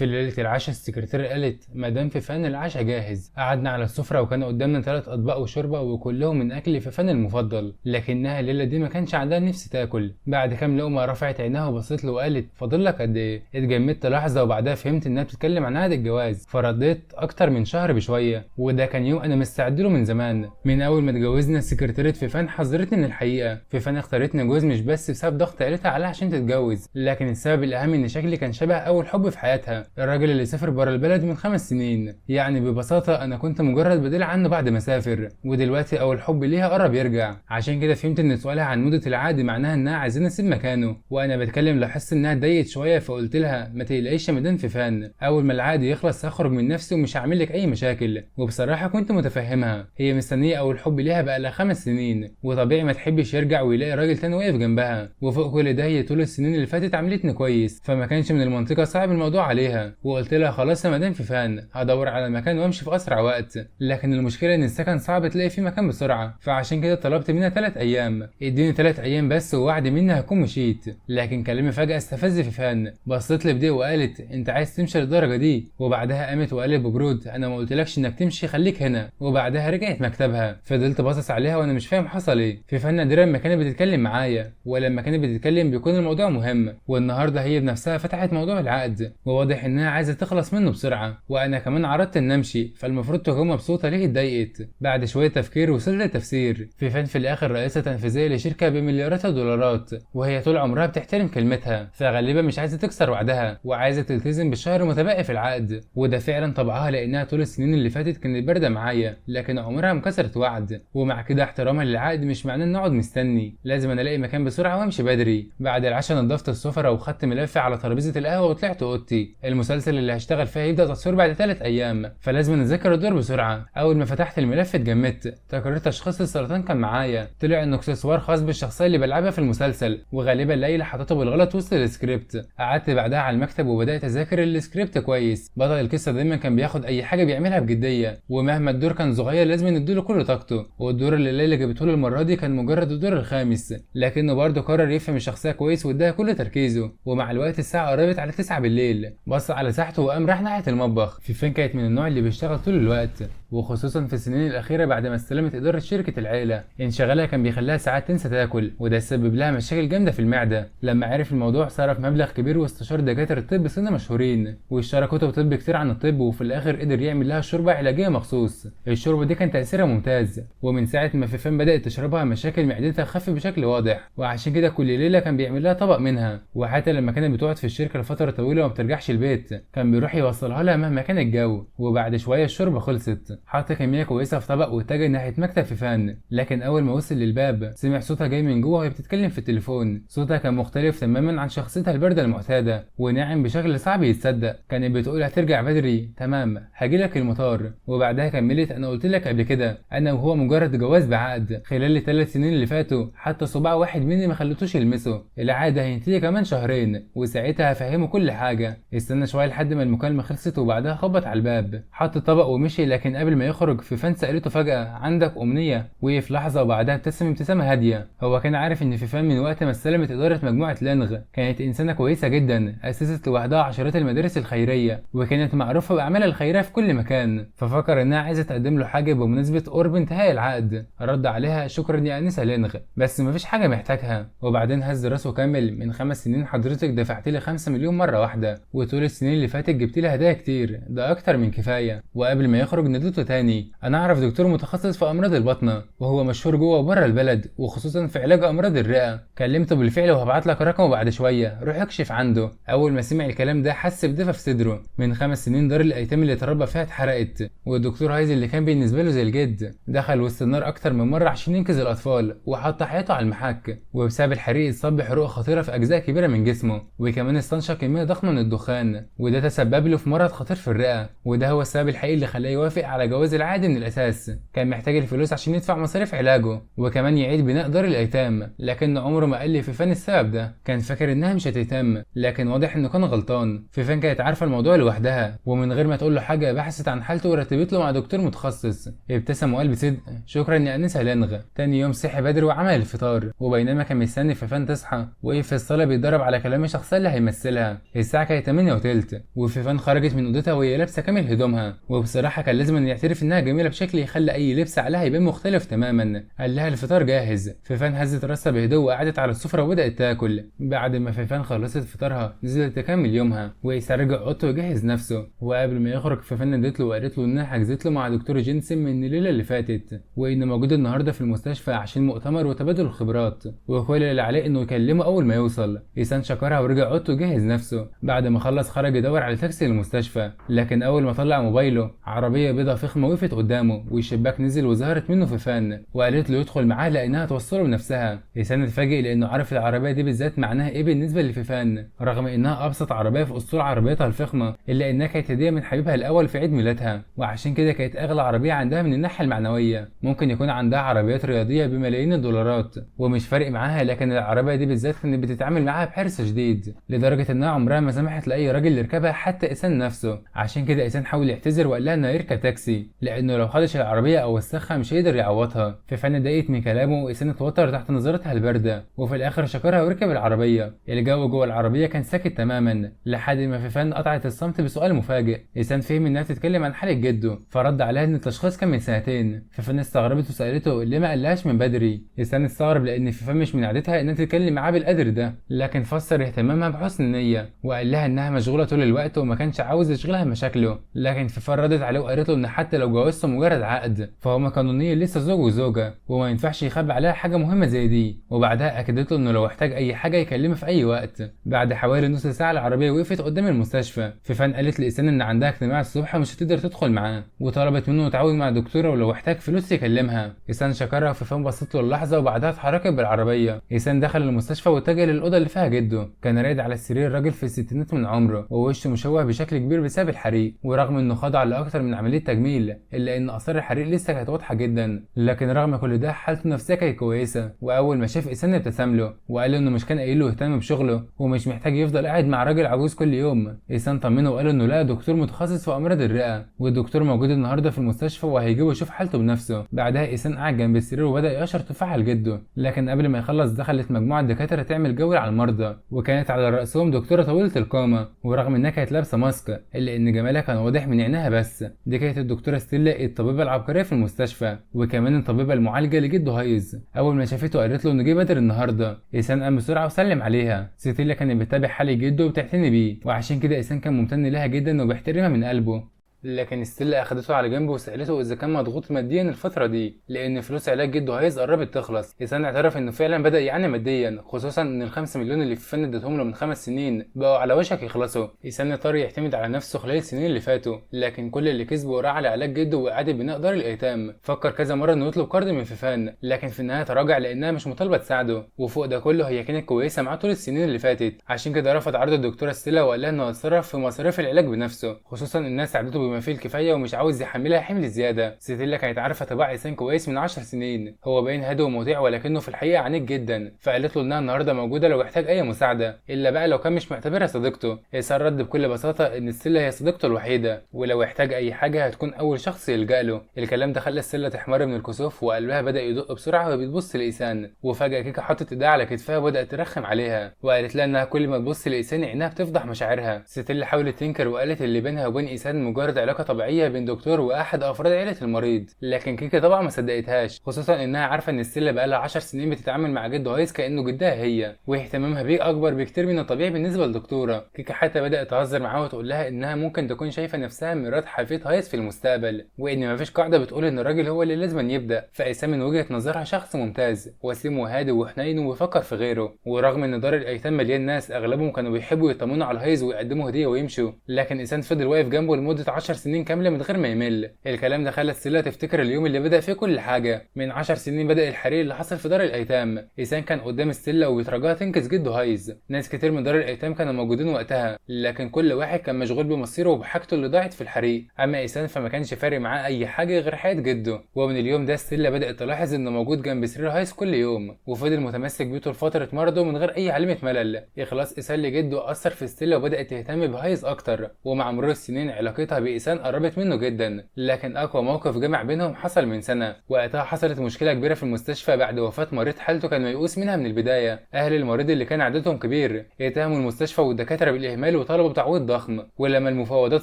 في ليله العشاء السكرتيره قالت مدام فيفان العشاء جاهز. قعدنا على السفره وكان قدامنا 3 اطباق وشوربه وكلهم من اكل فيفان المفضل، لكنها الليله دي ما كانش عندها نفس تاكل. بعد كام لقمه رفعت عينها وبصيت له وقالت فاضل لك قد ايه؟ اتجمدت لحظه وبعدها فهمت انها بتتكلم عن عقد الجواز، فرديت اكتر من شهر بشويه، وده كان يوم انا مستعد له من زمان. من اول ما اتجوزنا السكرتيره فيفان حذرتني من الحقيقه. فيفان اختارتني جوز مش بس بسبب ضغط عيلتها عليها عشان تتجوز، لكن السبب الاهم ان شكلي كان شبه اول حب في حياتها، الراجل اللي سافر بره البلد من 5 سنين. يعني ببساطه انا كنت مجرد بديل عنه بعد ما سافر، ودلوقتي اول حب ليها قرب يرجع. عشان كده فهمت ان سؤالها عن مده العقد معناها انها عايزاني اسيب مكانه. وانا بتكلم لاحظت انها اتضايقت شويه، فقلت لها ما تقلقيش يا مدام فيفان، اول ما العقد يخلص هخرج من نفسي ومش هعمل لك اي مشاكل. وبصراحه كنت متفهمها، هي مستنيه اول حب ليها بقى لها 5 سنين، وطبيعي ما تحبش يرجع ويلاقي راجل تاني واقف جنبها. وفوق كل ده هي طول السنين اللي فاتت عملتني كويس، فما كانش من المنطقه صعب الموضوع عليها. وقلت لها خلاص يا مدام فيفان هدور على مكان وامشي في اسرع وقت، لكن المشكله ان السكن صعب تلاقي فيه مكان بسرعه، فعشان كده طلبت منها 3 ايام. اديني 3 ايام بس ووعد مني هكون مشيت. لكن كلامي فجاه استفز فيفان، بصيت لي بضيق وقالت انت عايز تمشي للدرجه دي؟ وبعدها قامت وقالت ببرود انا ما قلتلكش انك تمشي، خليك هنا. وبعدها رجعت مكتبها. فضلت باصص عليها وانا مش فاهم حصل ايه. فيفان نادرا ما كانت بتتكلم معايا، ولما كانت بتتكلم بيكون الموضوع مهم، والنهارده هي بنفسها فتحت موضوع العقد، وواضح انها عايزه تخلص منه بسرعه. وانا كمان عرضت ان امشي، فالمفروض تكون مبسوطه ليه اتضايقت. بعد شويه تفكير وصلت لتفسير، فيفان في الاخر رئيسه تنفيذيه لشركه بمليارات الدولارات، وهي طول عمرها بتحترم كلمتها، فغالبا مش عايزه تكسر وعدها وعايزه تلتزم بالشهر المتبقي في العقد. وده فعلا طبعها، لانها طول السنين اللي فاتت كانت بارده معايا، لكن عمرها ما كسرت وعد. ومع كده احترامها للعقد مش معناه ان اقعد مستني، لازم انا الاقي مكان بسرعه وامشي بدري. بعد العشاء نضفت السفره وخدت ملفي على ترابيزه القهوه وطلعت اوضتي. المسلسل اللي هشتغل فيه هيبدا تصوير بعد 3 ايام، فلازم اذاكر الدور بسرعه. اول ما فتحت الملف اتجمدت، تكررت تشخيص السرطان كان معايا، طلع انه اكسسوار خاص بالشخصيه اللي بلعبها في المسلسل، وغالبا ليلى حطته بالغلط وسط السكريبت. قعدت بعدها على المكتب وبدات اذاكر السكريبت كويس. بطل القصه دايما كان بياخد اي حاجه بيعملها بجديه، ومهما الدور كان صغير لازم نديله كل طاقته. والدور اللي ليلى جابته له المره دي كان مجرد الدور الخامس، لكنه برضه قرر يفهم الشخصيه كويس واداها كل تركيزه. ومع الوقت الساعه قربت على 9 بالليل، بص على ساعته وقام راح ناحيه المطبخ. فيفان كانت من النوع اللي بيشتغل طول الوقت، وخصوصا في السنين الاخيره بعد ما استلمت اداره شركه العيله. انشغالها كان بيخليها ساعات تنسى تاكل، وده سبب لها مشاكل جامده في المعده. لما عرف الموضوع صرف مبلغ كبير واستشار دكاتره طب صيني مشهورين، واشترى كتب طب كتير عن الطب، وفي الاخر قدر يعمل لها شوربه علاجيه مخصوص. الشوربه دي كان تاثيرها ممتاز، ومن ساعه ما فيفان بدات تشربها مشاكل معدتها خفت بشكل واضح، وعشان كده كل ليله كان بيعمل لها طبق منها. وحتى لما كانت بتقعد في الشركه لفتره طويله وما بترجعش البيت كان بيروح يوصلها لها مهما كان الجو. وبعد شويه الشوربه خلصت، حط كميه كويسه في طبق واتجه ناحيه مكتب فيفان. لكن اول ما وصل للباب سمع صوتها جاي من جوه وهي بتتكلم في التليفون. صوتها كان مختلف تماما عن شخصيتها البارده المعتاده، وناعم بشكل صعب يتصدق. كانت بتقول هترجع بدري، تمام هجيلك المطار. وبعدها كملت انا قلت لك قبل كده انا وهو مجرد جواز بعقد. خلال ال3 سنين اللي فاتوا حتى صباع واحد مني ما خليتوش يلمسه. العقد هينتهي كمان شهرين وساعتها هفهمه كل حاجه. استنى شويه لحد ما المكالمه خلصت، وبعدها خبط على الباب. حط الطبق ومشي، لكن قبل ما يخرج فيفان سالته فجاه عندك امنيه؟ وقف لحظه وبعدها ابتسم ابتسامه هاديه. هو كان عارف ان فيفان من وقت ما استلمت اداره مجموعه لينغ كانت انسانه كويسه جدا، اسست لوحدها عشرات المدارس الخيريه، وكانت معروفه باعمالها الخيريه في كل مكان. ففكر انها عايزه تقدم له حاجه بمناسبه قرب انتهاء العقد. رد عليها شكرا يا انسه لينغ، بس مفيش حاجه محتاجها. وبعدين هز راسه كمل من 5 سنين حضرتك دفعت لي 5 مليون مره واحده، وطول السنين اللي فاتت جبت لي هدايا كتير، ده اكتر من كفايه. وقبل ما يخرج نديته تاني انا اعرف دكتور متخصص في امراض البطنه، وهو مشهور جوه وبره البلد، وخصوصا في علاج امراض الرئه. كلمته بالفعل وهبعت لك رقمه بعد شويه، روح اكشف عنده. اول ما سمع الكلام ده حس بدفى في صدره. من 5 سنين دار الايتام اللي اتربى فيها اتحرقت، والدكتور هايز اللي كان بالنسبه له زي الجد دخل وسط النار اكتر من مره عشان ينقذ الاطفال، وحط حياته على المحك. وبسبب الحريق اتصاب بحروق خطيره في اجزاء كبيره من جسمه، وكمان استنشق كميه ضخمه من الدخان، وده تسبب له في مرض خطير في الرئه. وده هو السبب الحقيقي اللي خلاه يوافق على جواز العقد من الاساس، كان محتاج الفلوس عشان يدفع مصاريف علاجه وكمان يعيد بناء دار الايتام، لكن عمره ما قال لفيفان السبب ده، كان فاكر انها مش هتهتم، لكن واضح انه كان غلطان. فيفان كانت عارفه الموضوع لوحدها ومن غير ما تقول له حاجه بحثت عن حالته ورتبت له مع دكتور متخصص. ابتسم وقال بصدق شكرا يا انسه لنغ. تاني يوم صحي بدري وعمل الفطار، وبينما كان مستني فيفان تصحى وقف في الصاله بيتدرب على كلام الشخصيه اللي هيمثلها. الساعه كانت 8 وتلت وفيفان خرجت من اوضتها وهي لابسه كامل هدومها، وبصراحه كان لازم يعترف انها جميله بشكل يخلي اي لبس عليها يبان مختلف تماما. قال لها الفطار جاهز. فيفان هزت راسها بهدوء وقعدت على السفره وبدات تاكل. بعد ما فيفان خلصت فطارها نزلت تكمل يومها، وإيسان رجع اوضته وجهز نفسه، وقبل ما يخرج فيفان ادت له وقالت له انها حجزت له مع دكتور جينسن من الليله اللي فاتت، وانه موجود النهارده في المستشفى عشان مؤتمر وتبادل الخبرات، وكل اللي عليه انه يكلمه اول ما يوصل. إيسان شكرها ورجع اوضته وجهز نفسه. بعد ما خلص خرج يدور على تاكسي للمستشفى، لكن اول ما طلع موبايله عربيه بيضه فخمه وقفت قدامه والشباك نزل وظهرت منه فيفان وقالت له يدخل معاها لانها توصله بنفسها. إيسان اتفاجئ لانه عارف العربيه دي بالذات معناها ايه بالنسبه لفيفان، رغم انها ابسط عربيه في اسطول عربيتها الفخمه، الا انها كانت هديه من حبيبها الاول في عيد ميلادها، وعشان كده كانت اغلى عربيه عندها من الناحيه المعنويه. ممكن يكون عندها عربيات رياضيه بملايين الدولارات ومش فارق معاها، لكن العربيه دي بالذات كانت بتتعامل معاها بحرص شديد لدرجه انها عمرها ما سمحت لاي راجل يركبها حتى إيسان نفسه. عشان كده إيسان حاول يعتذر وقال لها انه يركب تاكسي لانه لو خدش العربيه او وسخها مش هيقدر يعوضها. فيفان اتضايقت من كلامه وإيسان اتوتر تحت نظرتها البارده، وفي الاخر شكرها وركب العربيه. الجو جوه العربيه كان ساكت تماما لحد ما فيفان قطعت الصمت بسؤال مفاجئ. إيسان فهم انها بتتكلم عن حاله جده، فرد عليها ان التشخيص كان من سنتين. فيفان استغربت وسالته ليه ما قالهاش من بدري. إيسان استغرب لان فيفان مش من عادتها انها تتكلم معاه بالقدر ده، لكن فسر اهتمامها بحسن النيه وقال لها انها مشغوله طول الوقت وما كانش عاوز يشغلها مشاكله. لكن فيفان ردت عليه وقالت له ان حتى لو جوازته مجرد عقد فهما قانونيا لسه زوج وزوجه وما ينفعش يخبي عليها حاجه مهمه زي دي. وبعدها اكدت له انه لو احتاج اي حاجه يكلمها في اي وقت. بعد حوالي نص ساعه العربيه وقفت قدام المستشفى. فيفان قالت لإيسان ان عندها اجتماع الصبح مش هتقدر تدخل معاه، وطلبت منه يتعاون مع دكتوره ولو احتاج فلوس يكلمها. إيسان شكرها وفيفان بصت له اللحظه وبعدها اتحركت بالعربيه. إيسان دخل المستشفى واتجه للاوضه اللي فيها جده. كان راقد على السرير راجل في الستينات من عمره ووشه مشوه بشكل كبير بسبب الحريق، ورغم انه خضع لاكتر من عمليه تجميل الا ان اثار الحريق لسه كانت واضحه جدا. لكن رغم كل ده حالته النفسيه كانت كويسه، واول ما شاف إيسان ابتسم له وقال له انه مش كان قايل له يهتم بشغله ومش محتاج يفضل قاعد مع راجل عجوز كل يوم. إيسان طمنه وقال انه لقى دكتور متخصص في امراض الرئه، والدكتور موجود النهارده في المستشفى وهيجيبه يشوف حالته بنفسه. بعدها إيسان قعد جنب السرير وبدا يقشر تفاحه لجده، لكن قبل ما يخلص دخلت مجموعه دكاتره تعمل جوله على المرضى، وكانت على راسهم دكتوره طويله القامه، ورغم انها كانت لابسه ماسك الا ان جمالها كان واضح من عينها بس. دي كانت الدكتوره ستيلا الطبيبه العبقريه في المستشفى، وكمان الطبيبه المعالجه لجده هايز. اول ما شافته قالت له انه جه بدري النهارده. إيسان قام بسرعه وسلم عليها. ستيلا كانت بتتابع حال جده وبتعتني بيه، وعشان كده إيسان كان ممتن لها جدا وبيحترمها من قلبه. لكن ستيلا اخدته على جنب وسالته اذا كان مضغوط ماديا الفتره دي لان فلوس علاج جده هايز قربت تخلص. إيسان اعترف انه فعلا بدا يعاني ماديا، خصوصا ان ال5 مليون اللي فيفان ادتهم له من 5 سنين بقوا على وشك يخلصوا. إيسان اضطر يعتمد على نفسه خلال السنين اللي فاتوا، لكن كل اللي كسبه راح على علاج جده واعاده بناء دار الايتام. فكر كذا مره انه يطلب قرض من فيفان، لكن في النهايه تراجع لانها مش مطالبه تساعده، وفوق ده كله هي كانت كويسه معاه طول السنين اللي فاتت. عشان كده رفض عرض الدكتوره ستيلا وقال لها انه هيتصرف في مصاريف العلاج بنفسه، خصوصا انها ساعدته بما فيه الكفايه ومش عاوز يحملها حمل زياده. ستيلا كانت عارفه طباع إيسان كويس من 10 سنين، هو باين هادي ومطيع ولكنه في الحقيقه عنيد جدا، فقالت له انها النهارده موجوده لو احتاج اي مساعده، الا بقى لو كان مش معتبرها صديقته. إيسان رد بكل بساطه ان ستيلا هي صديقته الوحيده ولو احتاج اي حاجه هتكون اول شخص يلجأ له. الكلام ده خلى ستيلا تحمر من الكسوف وقلبها بدا يدق بسرعه وهي بتبص لإيسان، وفجاه كيكا حطت ايدها على كتفها وبدات ترخم عليها وقالت لها انها كل ما تبص لإيسان عينها بتفضح مشاعرها. ستيلا حاولت تنكر وقالت اللي بينها وبين إيسان مجرد علاقه طبيعيه بين دكتور واحد افراد عيله المريض، لكن كيكا طبعا ما صدقتهاش، خصوصا انها عارفه ان ستيلا بقالها 10 سنين بتتعامل مع جده هايز كانه جدها هي، واهتمامها بيه اكبر بكتير من الطبيعي بالنسبه للدكتوره. كيكا حتى بدات تهزر معاها وتقول لها انها ممكن تكون شايفه نفسها مرات حفيد هايز في المستقبل، وان مفيش قاعده بتقول ان الراجل هو اللي لازم يبدا. فإيسان من وجهه نظرها شخص ممتاز وسيم وهادي وحنين وبيفكر في غيره، ورغم ان دار الايتام مليان ناس اغلبهم كانوا بيحبوا يطمنوا على هايز ويقدموا هديه ويمشوا، لكن إيسان فضل واقف جنبه لمده 10 10 سنين كامله من غير ما يمل. الكلام ده خلى السله تفتكر اليوم اللي بدا فيه كل حاجه. من 10 سنين بدا الحريق اللي حصل في دار الايتام. ايسان كان قدام السله وبيترجاها تنقذ جده هايز. ناس كتير من دار الايتام كانوا موجودين وقتها، لكن كل واحد كان مشغول بمصيره وبحاجته اللي ضاعت في الحريق. اما ايسان فما كانش فارق معاه اي حاجه غير حياه جده. ومن اليوم ده السله بدات تلاحظ انه موجود جنب سرير هايز كل يوم، وفضل متمسك بيه طول فتره مرضه من غير اي علامه ملل. اخلاص ايسان لجده اثر في السله وبدات تهتم بهايز اكتر، ومع مرور السنين علاقتها بايسان قربت منه جدا. لكن اقوى موقف جمع بينهم حصل من سنه. وقتها حصلت مشكله كبيره في المستشفى بعد وفاه مريض حالته كان ميؤوس منها من البدايه. اهل المريض اللي كان عددهم كبير اتهموا المستشفى والدكاتره بالاهمال وطلبوا بتعويض ضخم. ولما المفاوضات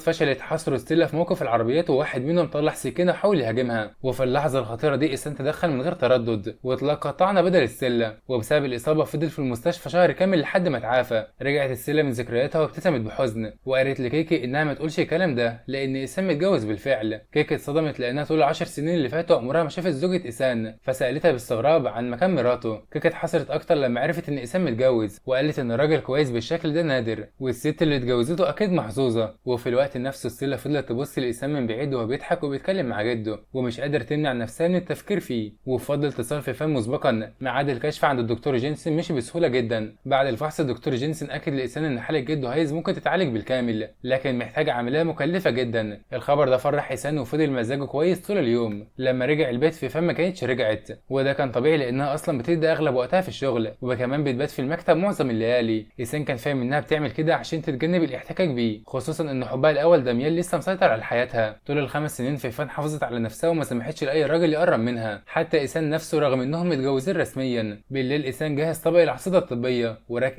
فشلت حصروا السله في موقف العربيات، وواحد منهم طلع سكينه وحاول يهاجمها. وفي اللحظه الخطيره دي ايسان تدخل من غير تردد واطلق طعنه بدل السله، وبسبب الاصابه فضل في المستشفى شهر كامل لحد ما اتعافى. رجعت السله من ذكرياتها وابتسمت بحزن، وقالت لكيكي انها ما تقولش الكلام ده لان ايسان متجوز بالفعل. كيكي اتصدمت لانها طول 10 سنين اللي فاتوا عمرها ما شافت زوجة ايسان، فسالتها باستغراب عن مكان مراته. كيكي اتحسرت اكتر لما عرفت ان ايسان متجوز، وقالت ان راجل كويس بالشكل ده نادر، والست اللي اتجوزته اكيد محظوظه. وفي الوقت نفسه السله فضلت تبص لايسان من بعيد وهو بيضحك وبيتكلم مع جده، ومش قادر تمنع نفسها من التفكير فيه. وفضل اتصال في فم مسبقا. ميعاد الكشف عند الدكتور جينسن مشي بسهوله جدا. بعد الفحص الدكتور جينسن اكد لايسان ان حاله جده هايز ممكن تتعالج بالكامل، لكن محتاجه عمليه مكلفه جدا. الخبر ده فرح ايسان وفضل مزاجه كويس طول اليوم. لما رجع البيت في فم ما كانتش رجعت، وده كان طبيعي لانها اصلا بتدي اغلب وقتها في الشغل، وكمان بتبات في المكتب معظم الليالي. ايسان كان فاهم انها بتعمل كده عشان تتجنب الاحتكاك بيه، خصوصا ان حبها الاول داميان لسه مسيطر على حياتها. طول الخمس سنين فيفان حافظت على نفسها وما سمحتش لاي راجل يقرب منها، حتى ايسان نفسه رغم انهم متجوزين رسميا. بالليل ايسان جهز طبق العصيده الطبيه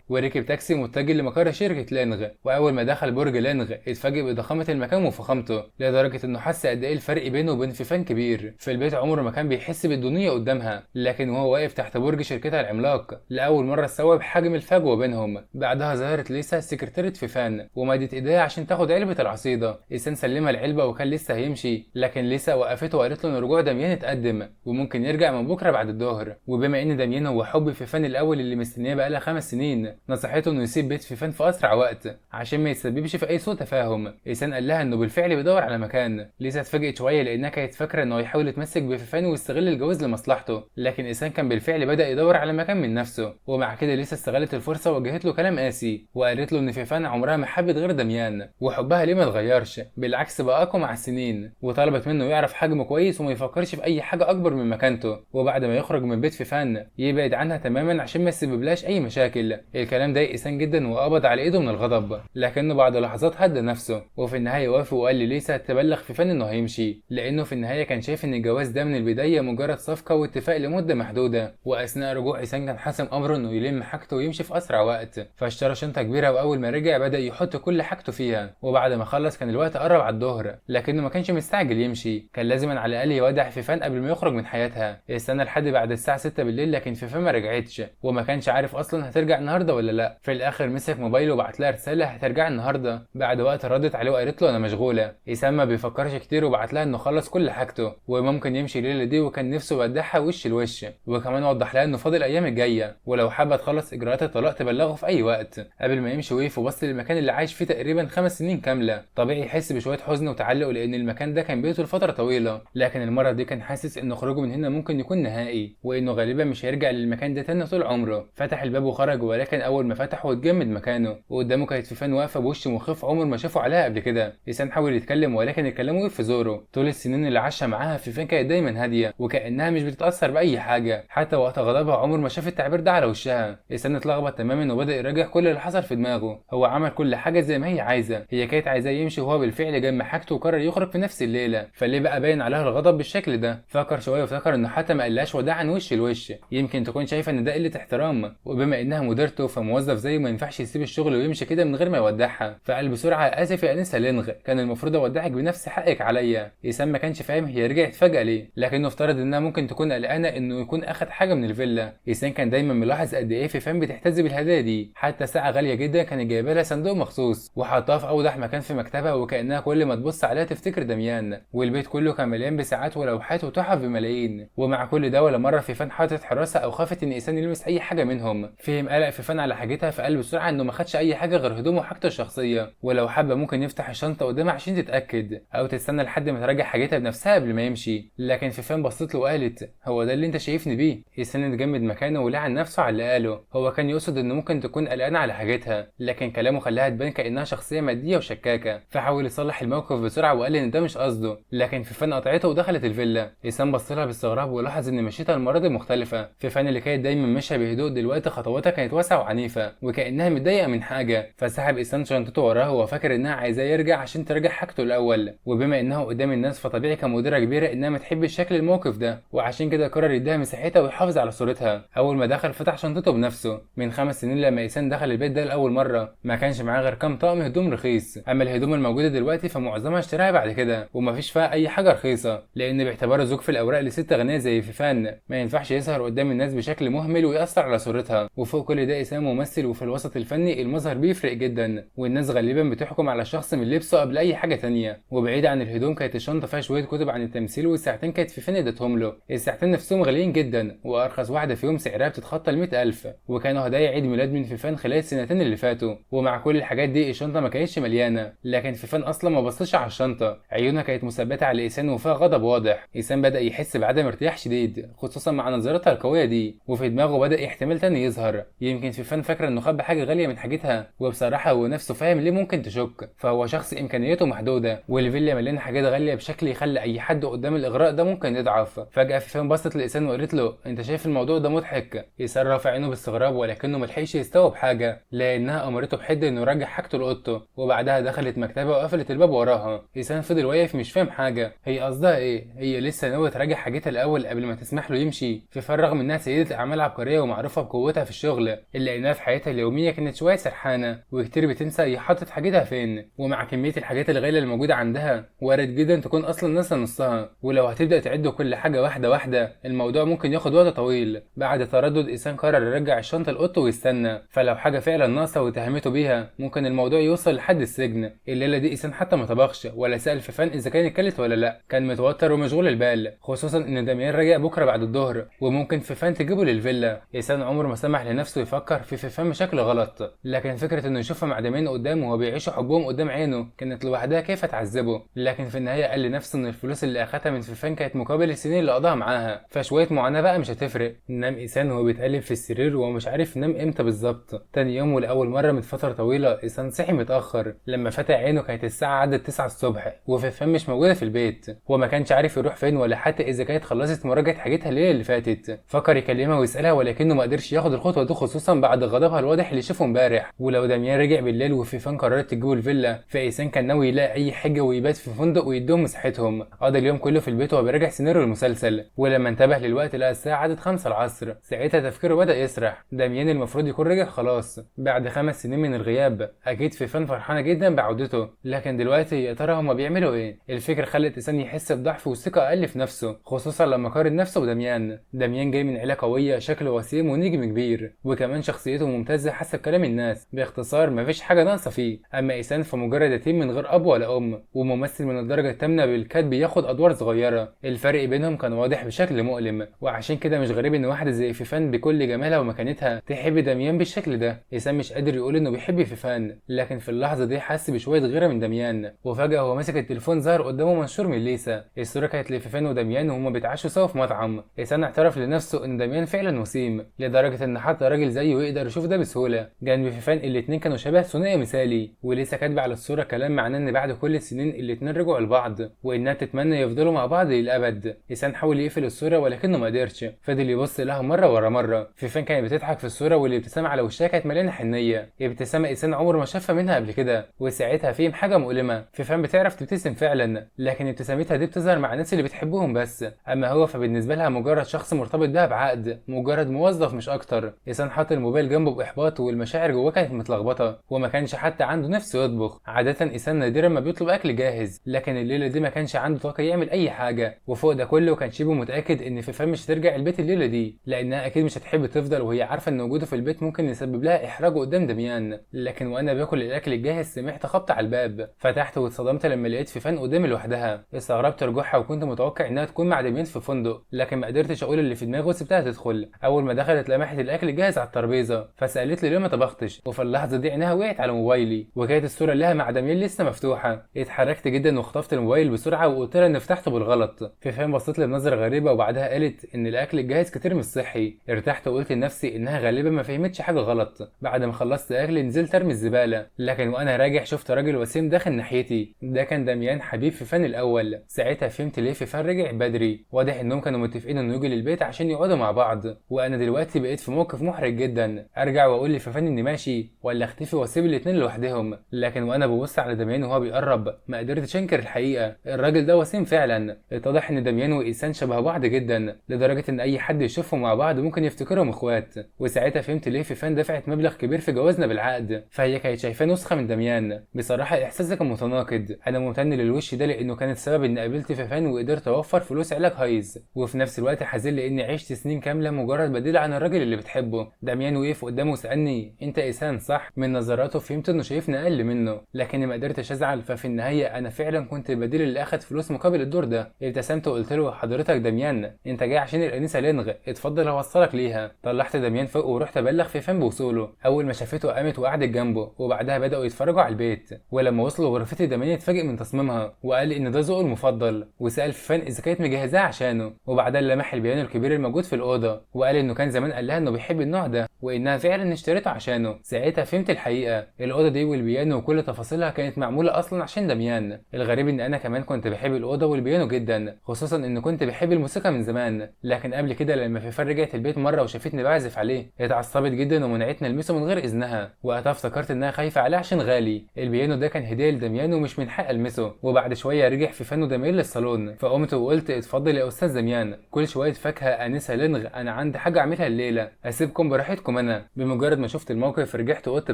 وركب تاكسي متجه لمقر شركه لانغ. واول ما دخل برج لانغ اتفاجئ بضخامه المكان وفخامته، لدرجه انه حس قد ايه الفرق بينه وبين فيفان كبير. في البيت عمره ما كان بيحس بالدنيا قدامها، لكن وهو واقف تحت برج شركتها العملاق لاول مره استوعب حجم الفجوه بينهم. بعدها ظهرت ليسا سكرتيره فيفان ومدت ايديها عشان تاخد علبه العصيده. ايسان سلمها العلبه وكان لسه هيمشي، لكن ليسا وقفته وقالت له ان رجوع داميان اتقدم وممكن يرجع من بكره بعد الظهر. وبما ان داميان هو حب فيفان الاول اللي مستنيه بقالها 5 سنين، نصحته انه يسيب بيت فيفان في اسرع وقت عشان ما يتسببش في اي سوء تفاهم. ايسان قال لها انه بالفعل بيدور على مكان. ليسا اتفاجئت شويه لانها كانت فاكره انه هيحاول يتمسك بفيفان ويستغل الجواز لمصلحته، لكن ايسان كان بالفعل بدا يدور على مكان من نفسه. ومع كده ليسا استغلت الفرصه ووجهت له كلام قاسي، وقالت له ان فيفان عمرها ما حبت غير داميان، وحبها ليه ما اتغيرش، بالعكس بقى اقوى مع السنين. وطلبت منه يعرف حجمه كويس وما يفكرش في اي حاجه اكبر من مكانته، وبعد ما يخرج من بيت فيفان يبعد عنها تماما عشان ما يسببلهاش اي مشاكل. الكلام ده ايسان جدا وقبض على ايده من الغضب، لكنه بعد لحظات هدى نفسه، وفي النهايه وافق وقال لليسا تبلغ فيفان انه هيمشي، لانه في النهايه كان شايف ان الجواز ده من البدايه مجرد صفقه واتفاق لمده محدوده. واثناء رجوع ايسان كان حاسم امره انه يلم حاجته ويمشي في اسرع وقت، فاشترى شنطه كبيره واول ما رجع بدا يحط كل حاجته فيها. وبعد ما خلص كان الوقت قرب على الظهر، لكنه ما كانش مستعجل يمشي، كان لازم على الاقل يودع فيفان قبل ما يخرج من حياتها. استنى لحد بعد الساعه 6 بالليل لكن فيفان ما رجعتش، وما كانش عارف اصلا هترجع النهارده ولا لا. في الاخر مسك موبايله وبعت لها رساله هترجع النهارده. بعد وقت ردت عليه وقالت له انا مشغوله. ايسان ما بيفكرش كتير وبعت لها انه خلص كل حاجته وممكن يمشي الليله دي، وكان نفسه يودعها وش لوش، وكمان وضح لها انه فاضل الايام الجايه ولو حابه تخلص اجراءات الطلاق تبلغه في اي وقت. قبل ما يمشي وقف وبص للمكان اللي عايش فيه تقريبا 5 سنين كامله. طبيعي يحس بشويه حزن وتعلق لان المكان ده كان بيته لفتره طويله، لكن المره دي كان حاسس ان خروجه من هنا ممكن يكون نهائي، وانه غالبا مش هيرجع للمكان ده تاني طول عمره. فتح الباب وخرج، ولكن اول ما فتحه اتجمد مكانه، وقدامه كانت فيفان واقفه بوش مخيف عمر ما شافه عليها قبل كده. ايسان حاول يتكلم ولكن الكلام وقف في زوره. طول السنين اللي عاشها معاها فيفان كانت دايما هاديه وكانها مش بتتاثر باي حاجه، حتى وقت غضبها عمر ما شاف التعبير ده على وشها. ايسان اتلخبط تماما وبدا يراجع كل اللي حصل في دماغه. هو عمل كل حاجه زي ما هي عايزه، هي كانت عايزاه يمشي وهو بالفعل جمع حاجته وقرر يخرج في نفس الليله، فليه بقى باين عليها الغضب بالشكل ده؟ فكر شويه وافتكر انه حتى ما قالهاش وداعا وش لوش، يمكن تكون شايفه ان ده قله احترام، وبما انها مديرته فموظف زيه ما ينفعش يسيب الشغل ويمشي كده من غير ما يودعها. فقال بسرعه اسف يا انسه لينغ، كان المفروض اودعك بنفس حقك عليا. ايسان ما كانش فاهم هي رجعت فجاه ليه، لكنه افترض انها ممكن تكون قلقانه انه يكون اخد حاجه من الفيلا. ايسان كان دايما ملاحظ قد ايه فيفان بتحتز بالهدايا دي، حتى ساعه غاليه جدا كانت جايبه لها صندوق مخصوص وحطها في اوضح مكان في مكتبها، وكانها كل ما تبص عليها تفتكر داميان. والبيت كله كان مليان بساعات ولوحات وتحف بملايين. ومع كل ده ولا مره فيفان حاطت حراسه او خافت ان ايسان يلمس اي حاجه منهم. فهم قلق فيفان على حاجتها، فقال بسرعه انه ما خدش اي حاجه غير هدومه وحاجته الشخصيه، ولو حابه ممكن يفتح الشنطه قدامها عشان تتاكد او تستنى لحد ما تراجع حاجتها بنفسها قبل ما يمشي. لكن فيفان بصت له وقالت هو ده اللي انت شايفني بيه؟ ايسان اتجمد مكانه ولعن نفسه على اللي قاله. هو كان يقصد انه ممكن تكون قلقانه على حاجتها، لكن كلامه خلاها تبان كانها شخصيه ماديه وشكاكه. فحاول يصلح الموقف بسرعه وقال ان ده مش قصده، لكن فيفان قطعته ودخلت الفيلا. ايسان بص لها باستغراب ولاحظ ان مشيتها المره دي مختلفه. فيفان اللي كانت دايما ماشيه بهدوء دلوقتي خطواتها كانت واسعه وعنيفه وكانها متضايقه من حاجه. فسحب ايسان شنطته وراه وهو فاكر انها عايزاه يرجع عشان تراجع حاجته الاول، وبما انه قدام الناس فطبيعي كمديره كبيره انها ما تحبش شكل الموقف ده، وعشان كده قرر يديها مساحتها ويحافظ على صورتها. اول ما دخل فتح شنطته بنفسه. من 5 سنين لما ايسان دخل البيت ده لاول مره ما كانش معاه غير كام طقم هدوم رخيص، اما الهدوم الموجوده دلوقتي فمعظمها اشتراها بعد كده ومفيش فيها اي حاجه رخيصه، لان باعتباره زوج في الاوراق لست اغنياء زي فيفان ما ينفعش يظهر قدام الناس بشكل مهمل ويأثر على صورتها. وفوق كل ده ايسان ممثل، وفي الوسط الفني المظهر بيفرق جدا، والناس غالبا بتحكم على الشخص من لبسه قبل اي حاجه تانية. وبعيد عن الهدوم كانت الشنطه فيها شويه كتب عن التمثيل، والساعتين كانت فيفان ادتهم له. الساعتين نفسهم غاليين جدا، وارخص واحده فيهم سعرها بتتخطى ال 100,000، وكانوا هدايا عيد ميلاد من فيفان خلال السنتين اللي فاتوا. ومع كل الحاجات دي الشنطه ما كانتش مليانه، لكن فيفان اصلا ما بصش على الشنطه، عيونها كانت مثبته على ايسان وفيها غضب واضح. ايسان بدا يحس بعدم ارتياح شديد خصوصا مع نظرتها القويه دي، وفي دماغه بدا احتمال تاني يظهر. يمكن فيفان فاكره انه خبى حاجه غاليه من حاجتها، وبصراحه هو نفسه فاهم ليه ممكن تشك. فهو شخص امكانياته محدوده، والفيلا مليانه حاجات غاليه بشكل يخلي اي حد قدام الاغراء ده ممكن يضعف. فجاه فيفان بصت لايسان وقالت له انت شايف الموضوع ده مضحك؟ ايسان رافع عينه باستغراب ولكنه ملحقش يستوعب حاجه، لانها امرته بحده انه يرجع حاجته لاوضته، وبعدها دخلت مكتبها وقفلت الباب وراها. ايسان فضل واقف مش فاهم حاجه، هي قصدها ايه؟ هي لسه ناويه تراجع حاجتها الاول قبل ما تسمح له يمشي؟ فيفان رغم انها سيده اعمال عبقريه ومعروفه بقوتها في الشغل، الا انها في حياتها اليوميه كانت شويه سرحانه وكتير بتنسى هي حطت حاجتها فين. ومع كميه الحاجات الغاليه الموجوده عندها وارد جدا تكون اصلا ناسا نصها، ولو هتبدا تعد كل حاجه واحده واحده الموضوع ممكن ياخد وقت طويل. بعد تردد ايسان قرر يرجع الشنطه لاوضته ويستنى، فلو حاجه فعلا ناقصه واتهمته بيها ممكن الموضوع يوصل لحد السجن. الليله دي ايسان حتى ما طبخش ولا سال فيفان اذا كانت كلت ولا لا، كان متوتر ومشغول البال خصوصا ان داميان راجع بكره بعد الظهر وممكن فيفان تجيبه للفيلا. ايسان عمره ما سمح لنفسه يفكر في فيفان بشكل غلط، لكن فكره انه يشوفها مع داميان قدامه وهو بيعيشوا حبهم قدام عينه كانت لوحدها كيف تعذبه. لكن في النهايه قال لنفسه ان الفلوس اللي اخدها من فيفان كانت مقابل السنين اللي قضاها معاها، فشويه معاناه بقى مش هتفرق. نام ايسان وهو بيتقلب في السرير وهو مش عارف ينام امتى بالظبط. تاني يوم ولاول مره من فتره طويله ايسان صحي متاخر. لما فتح عينه كانت الساعه عدت 9 الصبح وفيفان مش موجوده في البيت. هو ما كانش عارف يروح فين ولا حتى اذا كانت خلصت مراجعه حاجتها الليله اللي فاتت. فكر يكلمها ويسالها ولكنه ما قدرش ياخد الخطوه دي خصوصا بعد غضبها الواضح اللي شافه امبارح. ولو داميان رجع بالليل وفيفان قررت تجيبه الفيلا فايسان كان ناوي يلاقي اي حاجه ويبات في فندق ويديهم مساحتهم. قضى اليوم كله في البيت وهو بيراجع سيناريو المسلسل، ولما انتبه للوقت لقى الساعه عدت 5 العصر. ساعتها تفكيره بدا يسرح، داميان المفروض يكون رجع خلاص بعد 5 سنين من الغياب. اكيد فيفان فرحانه جدا بعودته، لكن دلوقتي يا ترى هما بيعملوا ايه؟ الفكره خلت ايسان يحس بضعف والثقه اقل في نفسه خصوصا لما قارن نفسه بداميان. داميان جاي من عيله قويه، شكله وسيم ونجم كبير، وكمان شخصيته ممتازه حسب كلام الناس. باختصار مفيش حاجه ناقصه فيه. اما ايسان فمجرد يتيم من غير اب ولا ام، وممثل من الدرجه الثامنه بالكاد بياخد ادوار صغيره. الفرق بينهم كان واضح بشكل مؤلم، وعشان كده مش غريب ان واحده زي فيفان بكل جمالها ومكانتها تحب داميان بالشكل ده. ايسان مش قادر يقول انه بيحب فيفان، لكن في اللحظه دي حس بشويه غيره من داميان. وفجاه هو ماسك التليفون ظهر قدامه منشور من ليسا. الصوره كانت لفيفان وداميان وهما بيتعشوا سوا في مطعم. ايسان اعترف لنفسه ان داميان فعلا وسيم لدرجه ان حتى راجل زيه يقدر يشوف ده بسهوله. جنب فيفان الاتنين كانوا شبه ثنائي مثالي، وليسا كاتبه على الصوره كلام معناه ان بعد كل السنين الاتنين رجعوا لبعض وانها تتمنى يفضلوا مع بعض للابد. ايسان حاول يقفل الصوره ولكنه ما قدرش، فضل يبص لها مره ورا مره. فيفان كانت بتضحك في الصوره والابتسامه على وشها كانت مليانه حنيه، ابتسامه ايسان عمره ما شافها منها قبل كده. وساعتها فهم حاجه مؤلمه، فيفان بتعرف تبتسم فعلا، لكن ابتسامتها دي بتظهر مع الناس اللي بتحبهم بس، اما هو فبالنسبه لها مجرد شخص مرتبط بها بعقد، مجرد موظف مش اكتر. ايسان حط الموبايل جنبه باحباط والمشاعر جواه كانت متلخبطه، وما كانش حتى عنده نفسه يطبخ. عاده ايسان نادرا ما بيطلب اكل جاهز، لكن الليله دي ما كانش عنده طاقه يعمل اي حاجه. وفوق ده كله كان شبه متاكد ان فيفان مش هترجع البيت الليله دي، لانها اكيد مش هتحب تفضل وهي عارفه ان وجوده في البيت ممكن يسبب لها احراج قدام داميان. لكن وانا باكل الاكل الجاهز سمعت خبط على الباب، فتحت واتصدمت لما لقيت فيفان قدامي لوحدها. استغربت رجوعها وكنت متوقع انها تكون مع داميان في فندق، لكن ما قدرتش اقول اللي في دماغي وسبتها تدخل. اول ما دخلت لمحت الاكل الجاهز على الترابيزه، فسالت لي ليه ما طبختش، وفي اللحظه دي عينها وقعت على موبايلي وكانت الصوره لها مع داميان لسه مفتوحه. اتحركت جدا وخطفت الموبايل بسرعه وقلت لها ان فتحته بالغلط. فيفان بصت لي بنظره غريبه وبعدها قالت ان الاكل الجاهز كتير مش صحي. ارتحت وقلت لنفسي انها غالبا ما فهمتش حاجه غلط. بعد ما خلصت اكل نزلت ارمي الزباله، لكن وانا راجع شفت راجل وسيم داخل ناحيتي. ده كان دميان حبيب فيفان الاول. ساعتها فهمت ليه فيفان رجع بدري، واضح انهم كانوا متفقين انه يجي للبيت عشان يقعدوا مع بعض. وانا دلوقتي بقيت في موقف محرج جدا، ارجع واقول لفيفان اني ماشي ولا اختفي واسيب الاتنين لوحدهم. لكن وانا ببص على دميان وهو بيقرب ما قدرتش انكر الحقيقه، الراجل ده وسيم فعلا. اتضح ان دميان وايسان شبه بعض جدا لدرجه ان اي حد يشوفهم مع بعض ممكن يفتكرهم اخوات. وساعتها فهمت ليه فيفان دفعت مبلغ كبير في جوازنا بالعقد، فهي كانت شايفاه نسخه من دميان. بصراحه احساسي كان متناقض، انا ممتن للوش ده لانه كانت سبب ان قابلت فيفان وقدرت اوفر فلوس علاج هايز، وفي نفس الوقت حزين لاني عشت سنين كامله مجرد بديل عن الراجل اللي بتحبه. دميان وقف قدامه وسالني انت ايسان صح؟ من نظراته فهمت انه شايفني اقل منه، لكني ما قدرتش ازعل. ففي النهايه انا فعلا كنت البديل اللي اخد فلوس مقابل الدور ده. ابتسمت وقلت له حضرتك دميان، انت جاي عشان الانسه لينغ، اتفضل اوصلك ليها. طلعت دميان فوق ورحت ابلغ فيفان بوصوله. اول ما شافته قامت وقعدت جنبه، وبعدها بداوا يتفرجوا على البيت. ولما وصلوا غرفتي دميان اتفاجئ من تصميمها وقال ان ده ذوقه المفضل، وسال فيفان اذا كانت مجهزاه عشانه. وبعدها لمح البيانو الكبير الموجود في الاوضه وقال انه كان زمان قال لها انه بيحب النوع ده وانها فعلا اشتريته عشانه. ساعتها فهمت الحقيقه، الاوضه دي والبيانو وكل تفاصيلها كانت معموله اصلا عشان دميان. الغريب ان انا كمان كنت بحب الاوضه والبيانو جدا، خصوصا ان كنت بحب الموسيقى من زمان. لكن قبل كده لما فيفان رجعت البيت مره وشافتني بعزف عليه اتعصبت جدا ومنعتني المسه من غير اذنها. وقتها افتكرت انها خايفه عليه عشان غالي. البيانو ده كان هديه لدميان ومش من حق المسه. وبعد شويه رجع فيفان ودميان للصالون، فقمت وقلت اتفضل يا استاذ دميان، كل شويه فاكهه انسه لينغ، انا عندي حاجه اعملها الليله، اسيبكم براحتكم. انا بمجرد ما شفت الموقف رجعت اوضتي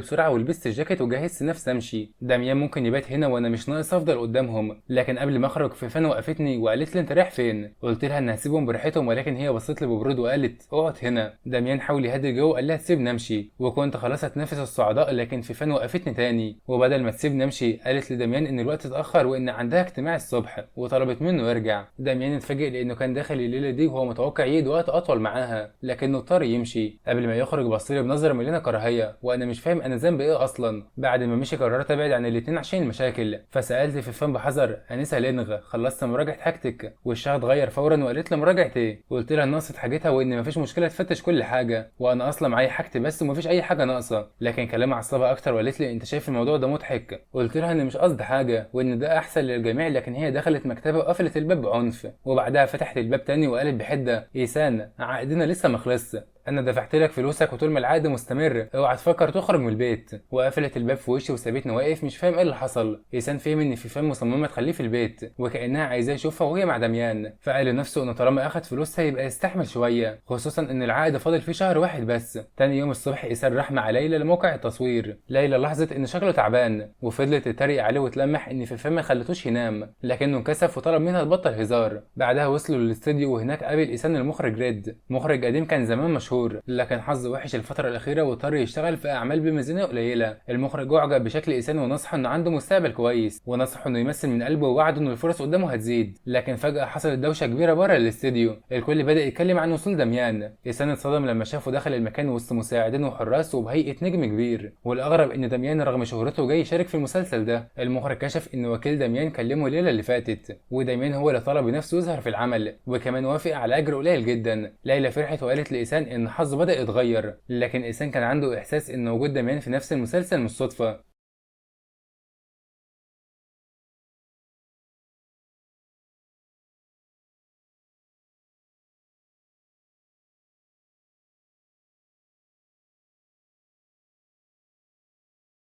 بسرعه ولبست الجاكيت وجهزت نفسي امشي. دميان ممكن يبات هنا وانا مش ناقص افضل قدامهم. لكن قبل ما اخرج فيفان وقفتني وقالت لي انت رايح فين؟ قلت لها ان هسيبهم براحتهم، ولكن هي بصت لي ببرود وقالت اقعد هنا. دميان حاول يهدي الجو وقال لها تسيبني امشي، وكنت خلاص اتنفس الصعداء لكن فيفان وقفتني تاني، وبدل ما تسيبني امشي قالت لدميان ان الوقت اتاخر وان عندها اجتماع الصبح وطلبت منه يرجع. دميان اتفاجئ لانه كان داخل الليله دي وهو متوقع يقعد وقت اطول معاها، لكنه اضطر يمشي. قبل ما يخرج بص لي بنظره مليانه كراهيه وانا مش فاهم انا ذنبي ايه اصلا. بعد ما مشي قررت ابعد عن الاتنين عشان المشاكل، فسالت فيفان بحذر انسه لينغ خلصت مراجعه حاجتك؟ وشها اتغير فورا وقالت لي مراجعه ايه؟ قلت لها ناقصت حاجتها وان مفيش مشكله تفتش كل حاجه، وانا اصلا معايا حاجتي بس ومفيش اي حاجه ناقصه. لكن كلامها عصبها اكتر وقالت لي انت شايف الموضوع ده مضحك؟ قلت لها ان مش قصدي حاجه وان ده احسن للجميع. لكن هي دخلت مكتبها وقفلت الباب بعنف، وبعدها فتحت الباب تاني وقالت بحده ايسان عقدنا لسه مخلصش، انا دفعت لك فلوسك وطول ما العقد مستمر اوعى تفكر تخرج من البيت. وقفلت الباب في وشي وسابتني واقف مش فاهم ايه اللي حصل. ايسان فهم ان فيفان مصممه تخليه في البيت وكانها عايزاه يشوفها وهي مع دميان، فقال لنفسه انه طالما اخد فلوسها يبقى يستحمل شويه، خصوصا ان العقد فاضل فيه شهر واحد بس. تاني يوم الصبح ايسان راح مع ليلى لموقع التصوير. ليلى لاحظت ان شكله تعبان وفضلت تتريق عليه وتلمح ان فيفان ما خلتوش ينام، لكنه انكسف وطلب منها تبطل هزار. بعدها وصلوا للاستوديو وهناك قابل ايسان المخرج ريد، مخرج قديم كان زمان مشهور لكن حظه وحش الفترة الأخيرة واضطر يشتغل في أعمال بميزانية قليلة. المخرج أعجب بشكل إيسان ونصحه إنه عنده مستقبل كويس، ونصحه إنه يمثل من قلبه ووعده إن الفرص قدامه هتزيد. لكن فجأة حصلت دوشة كبيرة بره الاستديو، الكل بدأ يتكلم عن وصول دميان. إيسان اتصدم لما شافه دخل المكان وسط مساعدين وحراس وبهيئة نجم كبير، والأغرب إن دميان رغم شهرته جاي يشارك في المسلسل ده. المخرج كشف إن وكيل دميان كلمه الليلة اللي فاتت، ودميان هو اللي طلب بنفسه يظهر في العمل، وكمان وافق على أجر قليل جدا. ليلى فرحت وقالت لإيسان إن حظه بدأ يتغير، لكن إيسان كان عنده إحساس إن وجود دميان في نفس المسلسل مش صدفة.